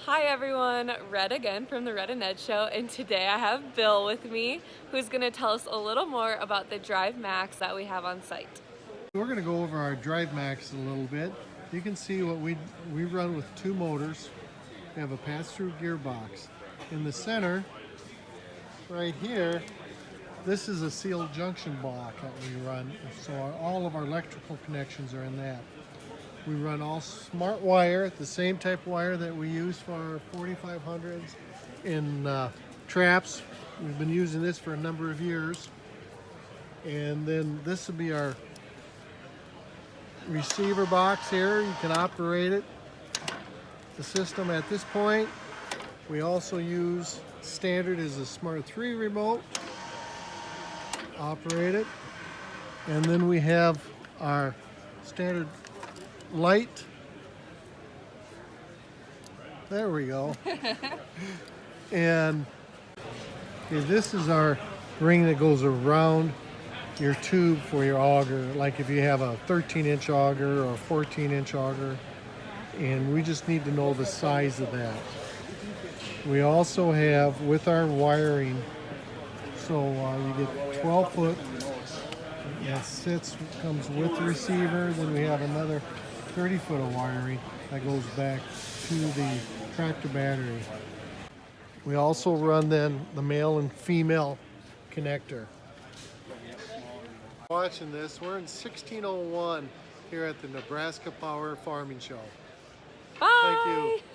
Hi everyone, Red again from the Red and Ned Show, and today I have Bill with me who's going to tell us a little more about the DriveMaxx that we have on site. We're going to go over our DriveMaxx a little bit. You can see what we run with two motors. We have a pass-through gearbox. In the center, right here, this is a sealed junction block that we run. So all of our electrical connections are in that. We run all smart wire, the same type of wire that we use for our 4500s in traps. We've been using this for a number of years. And then this will be our receiver box here. You can operate it, the system at this point. We also use standard as a Smart 3 remote. Operate it. And then we have our standard light. There we go. And okay, this is our ring that goes around your tube for your auger, like if you have a 13-inch auger or a 14-inch auger, and we just need to know the size of that. We also have with our wiring, so you get 12 foot that comes with the receiver. Then we have another 30 foot of wiring that goes back to the tractor battery. We also run then the male and female connector. Watching this, we're in 1601 here at the Nebraska Power Farming Show. Bye! Thank you.